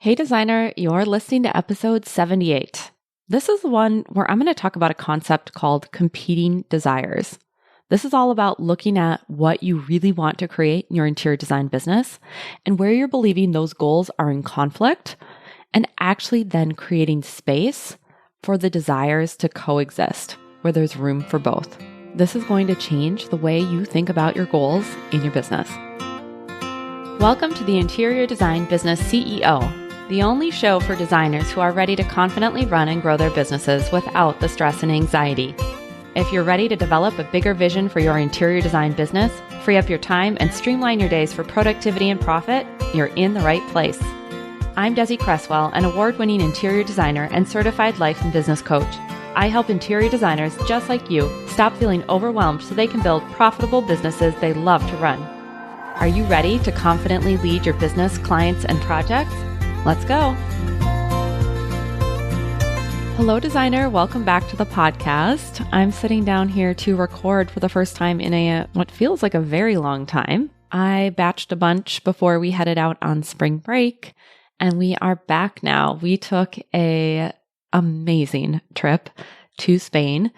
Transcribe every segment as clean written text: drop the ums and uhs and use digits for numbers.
Hey designer, you're listening to episode 78. This is the one where I'm going to talk about a concept called competing desires. This is all about looking at what you really want to create in your interior design business and where you're believing those goals are in conflict, and actually then creating space for the desires to coexist where there's room for both. This is going to change the way you think about your goals in your business. Welcome to the Interior Design Business CEO, the only show for designers who are ready to confidently run and grow their businesses without the stress and anxiety. If you're ready to develop a bigger vision for your interior design business, free up your time, and streamline your days for productivity and profit, you're in the right place. I'm Desi Cresswell, an award-winning interior designer and certified life and business coach. I help interior designers just like you stop feeling overwhelmed so they can build profitable businesses they love to run. Are you ready to confidently lead your business, clients, and projects? Let's go. Hello, designer. Welcome back to the podcast. I'm sitting down here to record for the first time in what feels like a very long time. I batched a bunch before we headed out on spring break, and we are back now. We took an amazing trip to Spain.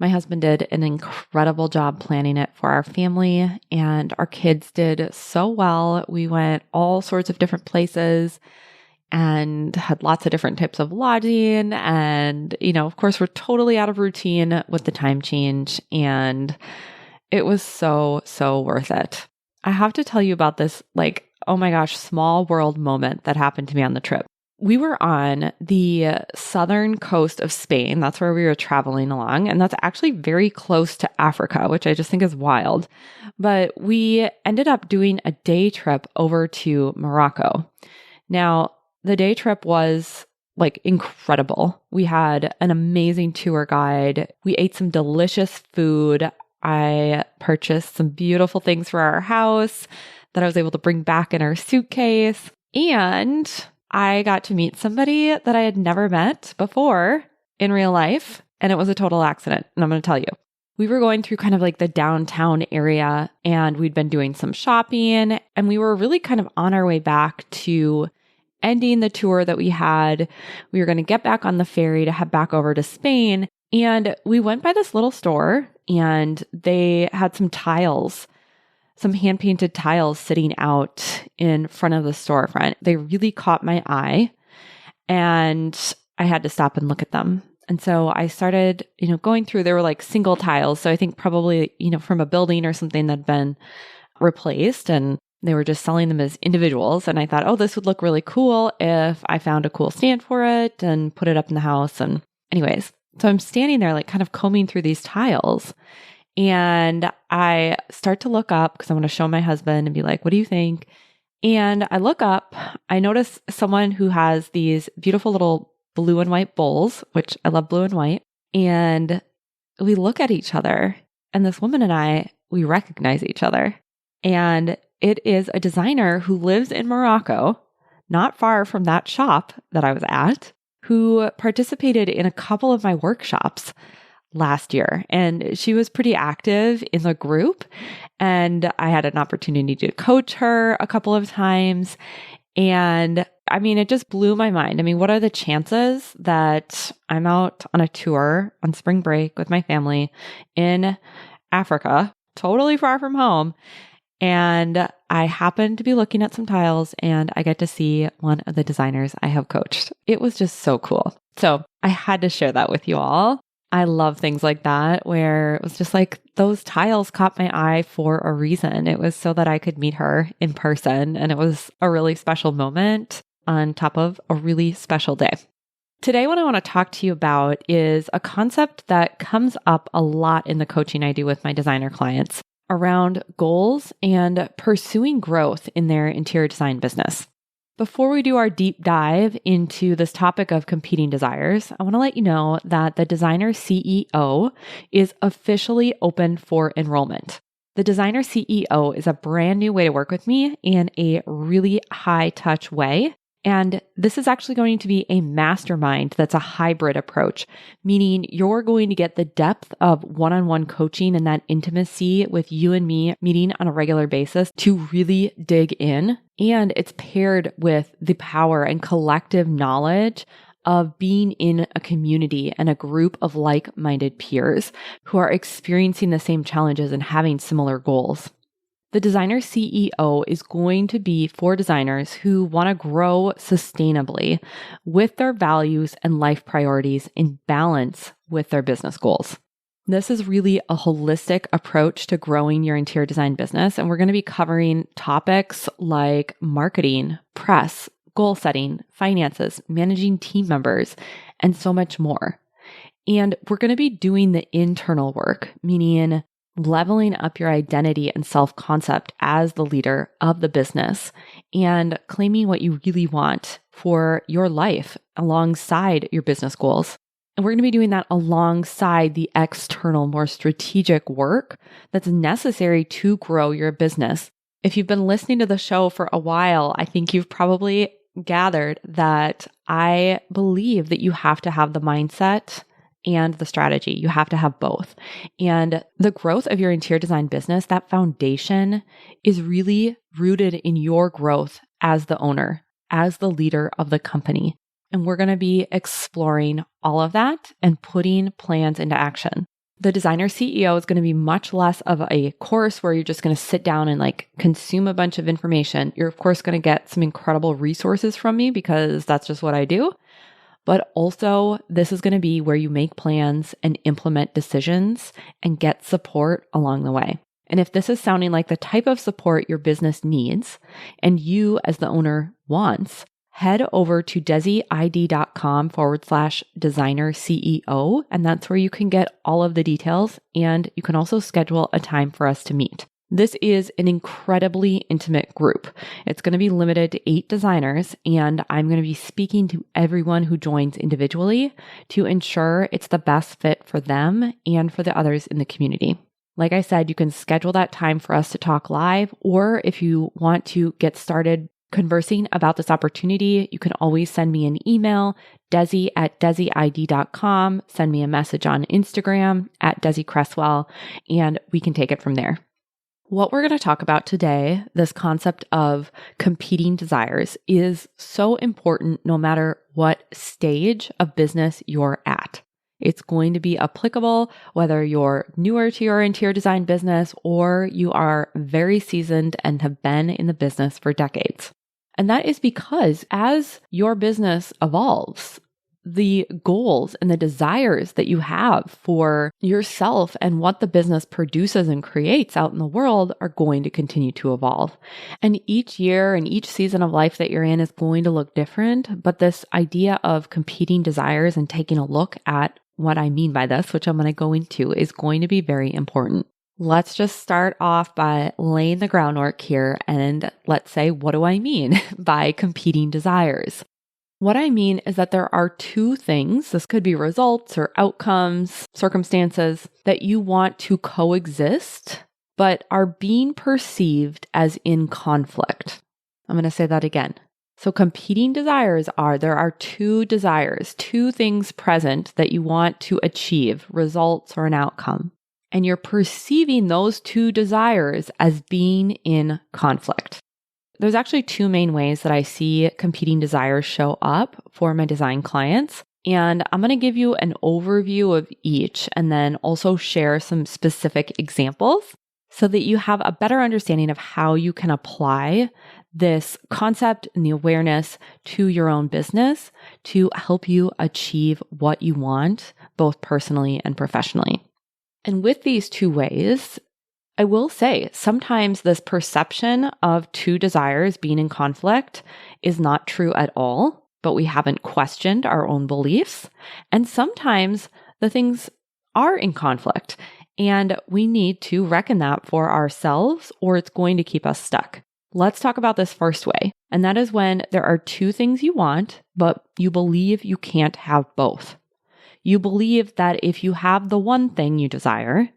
My husband did an incredible job planning it for our family, and our kids did so well. We went all sorts of different places and had lots of different types of lodging. And, of course, we're totally out of routine with the time change. And it was so worth it. I have to tell you about this, oh my gosh, small world moment that happened to me on the trip. We were on the southern coast of Spain. That's where we were traveling along. And that's actually very close to Africa, which I just think is wild. But we ended up doing a day trip over to Morocco. Now, the day trip was incredible. We had an amazing tour guide. We ate some delicious food. I purchased some beautiful things for our house that I was able to bring back in our suitcase. And I got to meet somebody that I had never met before in real life. And it was a total accident. And I'm going to tell you. We were going through kind of the downtown area, and we'd been doing some shopping, and we were really kind of on our way back to ending the tour that we had. We were going to get back on the ferry to head back over to Spain. And we went by this little store, and they had some tiles, some hand-painted tiles sitting out in front of the storefront. They really caught my eye, and I had to stop and look at them. And so I started, going through, they were single tiles. So I think probably, from a building or something that had been replaced, and they were just selling them as individuals. And I thought, oh, this would look really cool if I found a cool stand for it and put it up in the house. And anyways, so I'm standing there kind of combing through these tiles. And I start to look up because I want to show my husband and be like, what do you think? And I look up, I notice someone who has these beautiful little blue and white bowls, which I love blue and white. And we look at each other, and this woman and I, we recognize each other. And it is a designer who lives in Morocco, not far from that shop that I was at, who participated in a couple of my workshops last year. And she was pretty active in the group. And I had an opportunity to coach her a couple of times. And it just blew my mind. What are the chances that I'm out on a tour on spring break with my family in Africa, totally far from home, and I happened to be looking at some tiles, and I get to see one of the designers I have coached. It was just so cool. So I had to share that with you all. I love things like that, where it was just those tiles caught my eye for a reason. It was so that I could meet her in person, and it was a really special moment on top of a really special day. Today, what I want to talk to you about is a concept that comes up a lot in the coaching I do with my designer clients around goals and pursuing growth in their interior design business. Before we do our deep dive into this topic of competing desires, I want to let you know that the Designer CEO is officially open for enrollment. The Designer CEO is a brand new way to work with me in a really high touch way. And this is actually going to be a mastermind that's a hybrid approach, meaning you're going to get the depth of one-on-one coaching and that intimacy with you and me meeting on a regular basis to really dig in. And it's paired with the power and collective knowledge of being in a community and a group of like-minded peers who are experiencing the same challenges and having similar goals. The Designer CEO is going to be for designers who want to grow sustainably with their values and life priorities in balance with their business goals. This is really a holistic approach to growing your interior design business, and we're going to be covering topics like marketing, press, goal setting, finances, managing team members, and so much more. And we're going to be doing the internal work, meaning leveling up your identity and self-concept as the leader of the business and claiming what you really want for your life alongside your business goals. And we're going to be doing that alongside the external, more strategic work that's necessary to grow your business. If you've been listening to the show for a while, I think you've probably gathered that I believe that you have to have the mindset and the strategy. You have to have both. And the growth of your interior design business, that foundation is really rooted in your growth as the owner, as the leader of the company. And we're going to be exploring all of that and putting plans into action. The Designer CEO is going to be much less of a course where you're just going to sit down and consume a bunch of information. You're of course going to get some incredible resources from me because that's just what I do. But also, this is going to be where you make plans and implement decisions and get support along the way. And if this is sounding like the type of support your business needs and you as the owner wants, head over to desiid.com/designer CEO. And that's where you can get all of the details. And you can also schedule a time for us to meet. This is an incredibly intimate group. It's going to be limited to 8 designers, and I'm going to be speaking to everyone who joins individually to ensure it's the best fit for them and for the others in the community. Like I said, you can schedule that time for us to talk live, or if you want to get started conversing about this opportunity, you can always send me an email, desi@desiid.com, send me a message on Instagram @DesiCresswell, and we can take it from there. What we're going to talk about today, this concept of competing desires, is so important no matter what stage of business you're at. It's going to be applicable whether you're newer to your interior design business or you are very seasoned and have been in the business for decades. And that is because as your business evolves, the goals and the desires that you have for yourself and what the business produces and creates out in the world are going to continue to evolve. And each year and each season of life that you're in is going to look different. But this idea of competing desires and taking a look at what I mean by this, which I'm going to go into, is going to be very important. Let's just start off by laying the groundwork here. And let's say, what do I mean by competing desires? What I mean is that there are 2 things, this could be results or outcomes, circumstances, that you want to coexist, but are being perceived as in conflict. I'm going to say that again. So competing desires there are 2 desires, 2 things present that you want to achieve, results or an outcome. And you're perceiving those 2 desires as being in conflict. There's actually 2 main ways that I see competing desires show up for my design clients. And I'm going to give you an overview of each and then also share some specific examples so that you have a better understanding of how you can apply this concept and the awareness to your own business to help you achieve what you want, both personally and professionally. And with these 2 ways, I will say sometimes this perception of 2 desires being in conflict is not true at all, but we haven't questioned our own beliefs. And sometimes the things are in conflict and we need to reckon that for ourselves or it's going to keep us stuck. Let's talk about this first way. And that is when there are 2 things you want, but you believe you can't have both. You believe that if you have the one thing you desire,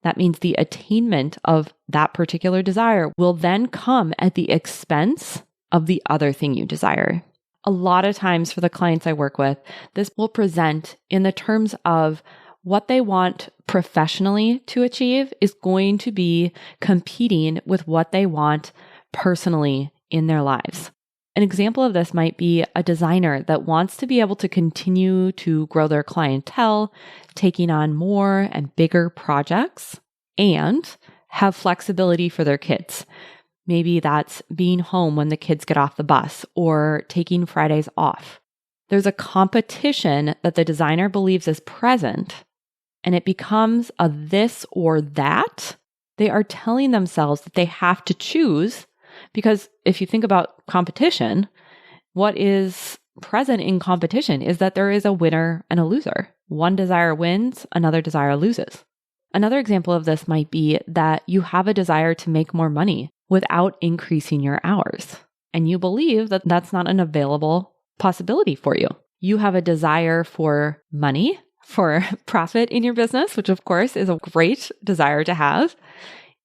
that means the attainment of that particular desire will then come at the expense of the other thing you desire. A lot of times for the clients I work with, this will present in the terms of what they want professionally to achieve is going to be competing with what they want personally in their lives. An example of this might be a designer that wants to be able to continue to grow their clientele, taking on more and bigger projects, and have flexibility for their kids. Maybe that's being home when the kids get off the bus or taking Fridays off. There's a competition that the designer believes is present, and it becomes a this or that. They are telling themselves that they have to choose, because if you think about competition, what is present in competition is that there is a winner and a loser. One desire wins, another desire loses. Another example of this might be that you have a desire to make more money without increasing your hours, and you believe that that's not an available possibility for you. You have a desire for money, for profit in your business, which of course is a great desire to have,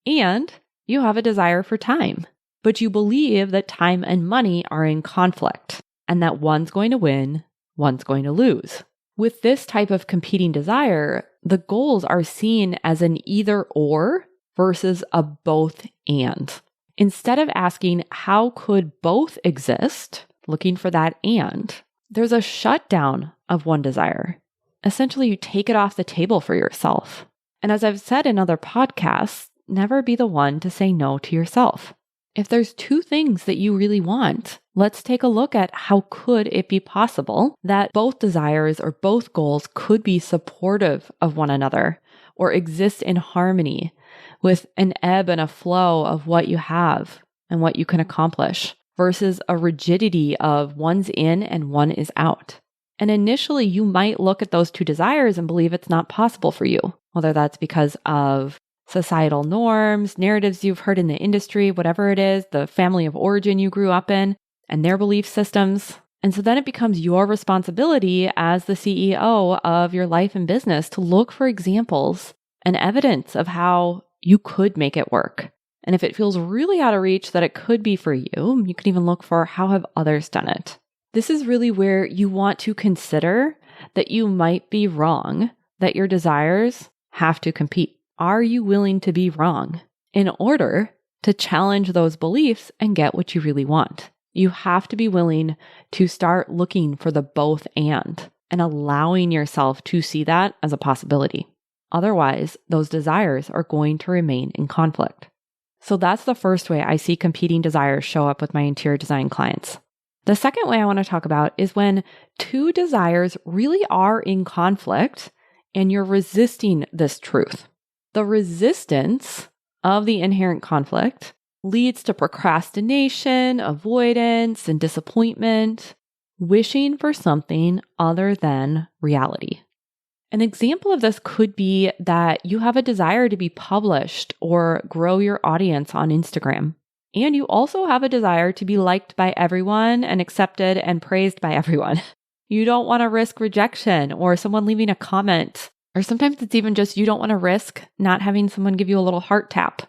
and you have a desire for time. But you believe that time and money are in conflict and that one's going to win, one's going to lose. With this type of competing desire, the goals are seen as an either or versus a both and. Instead of asking how could both exist, looking for that and, there's a shutdown of one desire. Essentially, you take it off the table for yourself. And as I've said in other podcasts, never be the one to say no to yourself. If there's two things that you really want, let's take a look at how could it be possible that both desires or both goals could be supportive of one another or exist in harmony with an ebb and a flow of what you have and what you can accomplish versus a rigidity of one's in and one is out. And initially, you might look at those two desires and believe it's not possible for you, whether that's because of societal norms, narratives you've heard in the industry, whatever it is, the family of origin you grew up in, and their belief systems. And so then it becomes your responsibility as the CEO of your life and business to look for examples and evidence of how you could make it work. And if it feels really out of reach that it could be for you, you can even look for how have others done it. This is really where you want to consider that you might be wrong, that your desires have to compete. Are you willing to be wrong in order to challenge those beliefs and get what you really want? You have to be willing to start looking for the both and allowing yourself to see that as a possibility. Otherwise, those desires are going to remain in conflict. So that's the first way I see competing desires show up with my interior design clients. The second way I want to talk about is when two desires really are in conflict and you're resisting this truth. The resistance of the inherent conflict leads to procrastination, avoidance, and disappointment, wishing for something other than reality. An example of this could be that you have a desire to be published or grow your audience on Instagram. And you also have a desire to be liked by everyone and accepted and praised by everyone. You don't want to risk rejection or someone leaving a comment. Or sometimes it's even just you don't want to risk not having someone give you a little heart tap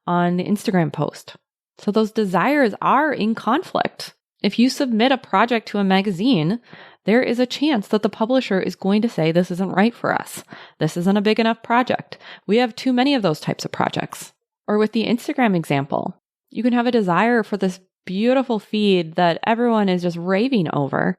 on the Instagram post. So those desires are in conflict. If you submit a project to a magazine, there is a chance that the publisher is going to say, this isn't right for us. This isn't a big enough project. We have too many of those types of projects. Or with the Instagram example, you can have a desire for this beautiful feed that everyone is just raving over,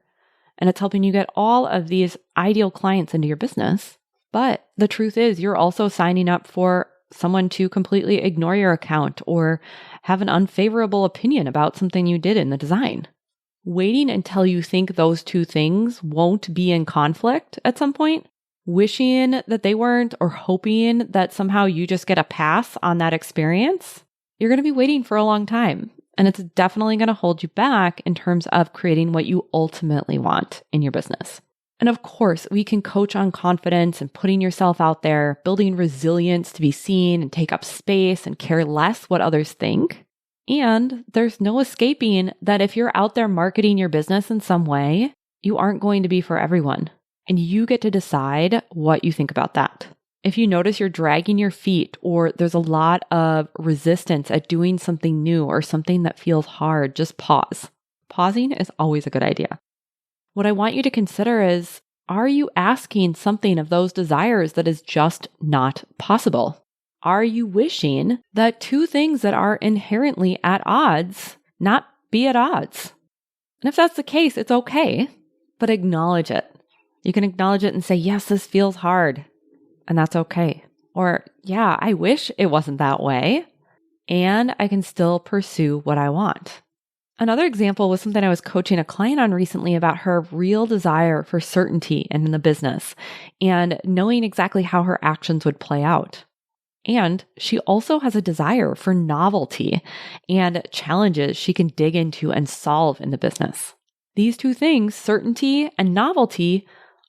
and it's helping you get all of these ideal clients into your business. But the truth is, you're also signing up for someone to completely ignore your account or have an unfavorable opinion about something you did in the design. Waiting until you think those two things won't be in conflict at some point, wishing that they weren't or hoping that somehow you just get a pass on that experience, you're going to be waiting for a long time. And it's definitely going to hold you back in terms of creating what you ultimately want in your business. And of course, we can coach on confidence and putting yourself out there, building resilience to be seen and take up space and care less what others think. And there's no escaping that if you're out there marketing your business in some way, you aren't going to be for everyone. And you get to decide what you think about that. If you notice you're dragging your feet or there's a lot of resistance at doing something new or something that feels hard, just pause. Pausing is always a good idea. What I want you to consider is, are you asking something of those desires that is just not possible? Are you wishing that two things that are inherently at odds not be at odds? And if that's the case, it's okay, but acknowledge it. You can acknowledge it and say, yes, this feels hard, and that's okay. Or, yeah, I wish it wasn't that way, and I can still pursue what I want. Another example was something I was coaching a client on recently about her real desire for certainty in the business and knowing exactly how her actions would play out. And she also has a desire for novelty and challenges she can dig into and solve in the business. These two things, certainty and novelty,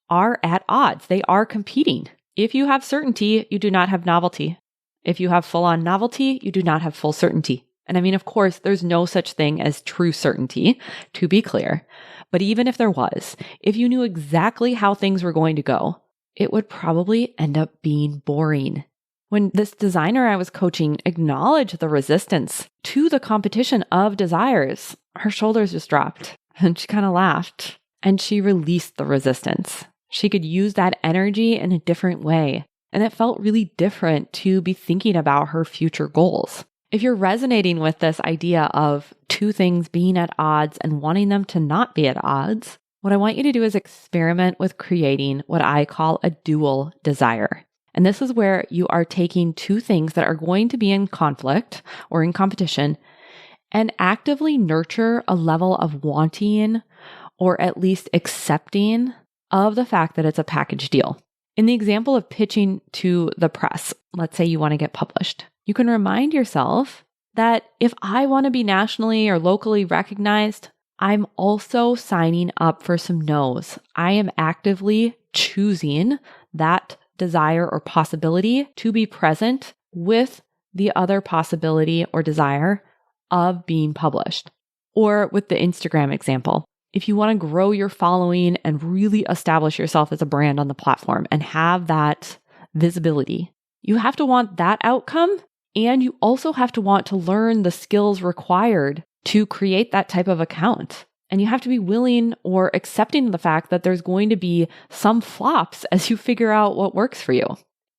are at odds. They are competing. If you have certainty, you do not have novelty. If you have full-on novelty, you do not have full certainty. And I mean, of course, there's no such thing as true certainty, to be clear. But even if there was, if you knew exactly how things were going to go, it would probably end up being boring. When this designer I was coaching acknowledged the resistance to the competition of desires, her shoulders just dropped and she kind of laughed and she released the resistance. She could use that energy in a different way. And it felt really different to be thinking about her future goals. If you're resonating with this idea of two things being at odds and wanting them to not be at odds, what I want you to do is experiment with creating what I call a dual desire. And this is where you are taking two things that are going to be in conflict or in competition and actively nurture a level of wanting or at least accepting of the fact that it's a package deal. In the example of pitching to the press, let's say you want to get published. You can remind yourself that if I want to be nationally or locally recognized, I'm also signing up for some no's. I am actively choosing that desire or possibility to be present with the other possibility or desire of being published. Or with the Instagram example, if you want to grow your following and really establish yourself as a brand on the platform and have that visibility, you have to want that outcome. And you also have to want to learn the skills required to create that type of account. And you have to be willing or accepting of the fact that there's going to be some flops as you figure out what works for you.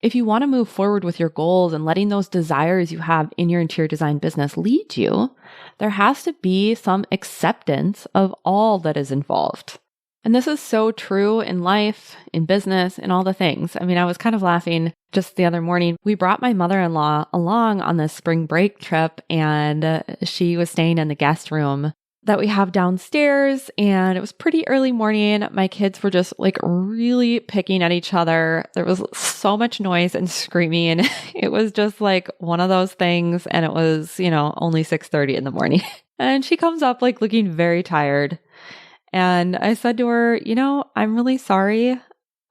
If you want to move forward with your goals and letting those desires you have in your interior design business lead you, there has to be some acceptance of all that is involved. And this is so true in life, in business, in all the things. I mean, I was kind of laughing just the other morning. We brought my mother-in-law along on this spring break trip, and she was staying in the guest room that we have downstairs. And it was pretty early morning. My kids were just like really picking at each other. There was so much noise and screaming. It was just like one of those things. And it was, only 6:30 in the morning. And she comes up like looking very tired. And I said to her, I'm really sorry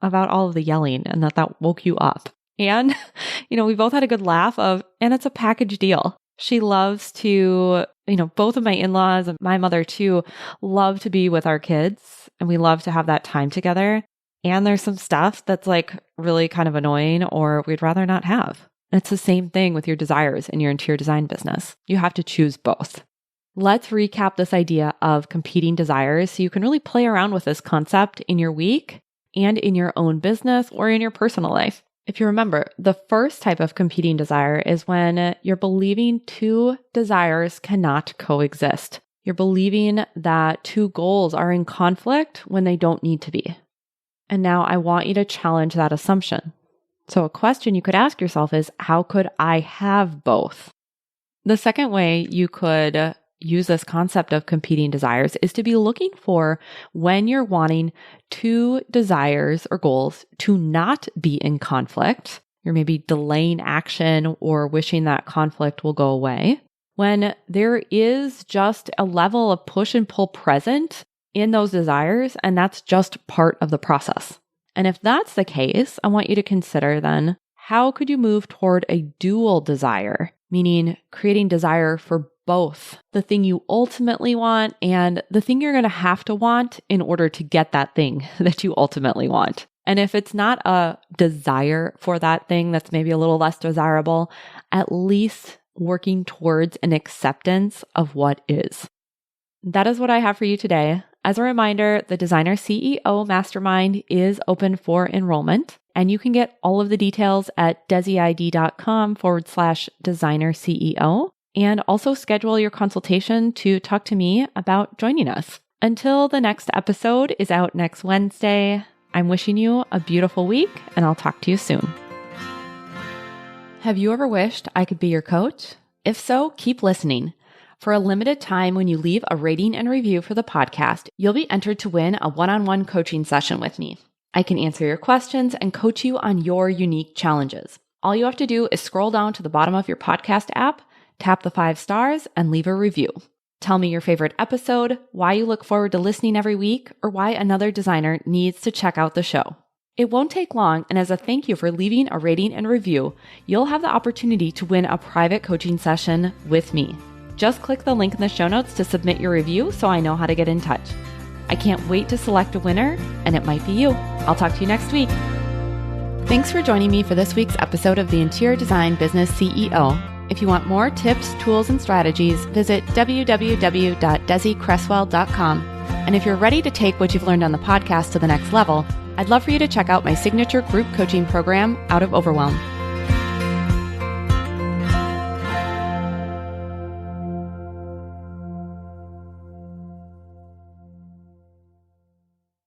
about all of the yelling and that woke you up. And, we both had a good laugh and it's a package deal. She loves to, both of my in-laws and my mother too, love to be with our kids and we love to have that time together. And there's some stuff that's like really kind of annoying or we'd rather not have. And it's the same thing with your desires in your interior design business. You have to choose both. Let's recap this idea of competing desires so you can really play around with this concept in your week and in your own business or in your personal life. If you remember, the first type of competing desire is when you're believing two desires cannot coexist. You're believing that two goals are in conflict when they don't need to be. And now I want you to challenge that assumption. So a question you could ask yourself is, how could I have both? The second way you could use this concept of competing desires is to be looking for when you're wanting two desires or goals to not be in conflict. You're maybe delaying action or wishing that conflict will go away. When there is just a level of push and pull present in those desires, and that's just part of the process. And if that's the case, I want you to consider then, how could you move toward a dual desire, meaning creating desire for both the thing you ultimately want and the thing you're going to have to want in order to get that thing that you ultimately want. And if it's not a desire for that thing that's maybe a little less desirable, at least working towards an acceptance of what is. That is what I have for you today. As a reminder, the Designer CEO Mastermind is open for enrollment, and you can get all of the details at desiid.com/designer CEO, and also schedule your consultation to talk to me about joining us. Until the next episode is out next Wednesday, I'm wishing you a beautiful week, and I'll talk to you soon. Have you ever wished I could be your coach? If so, keep listening. For a limited time, when you leave a rating and review for the podcast, you'll be entered to win a one-on-one coaching session with me. I can answer your questions and coach you on your unique challenges. All you have to do is scroll down to the bottom of your podcast app, tap the 5 stars, and leave a review. Tell me your favorite episode, why you look forward to listening every week, or why another designer needs to check out the show. It won't take long, and as a thank you for leaving a rating and review, you'll have the opportunity to win a private coaching session with me. Just click the link in the show notes to submit your review so I know how to get in touch. I can't wait to select a winner, and it might be you. I'll talk to you next week. Thanks for joining me for this week's episode of the Interior Design Business CEO. If you want more tips, tools, and strategies, visit www.desiCresswell.com. And if you're ready to take what you've learned on the podcast to the next level, I'd love for you to check out my signature group coaching program, Out of Overwhelm.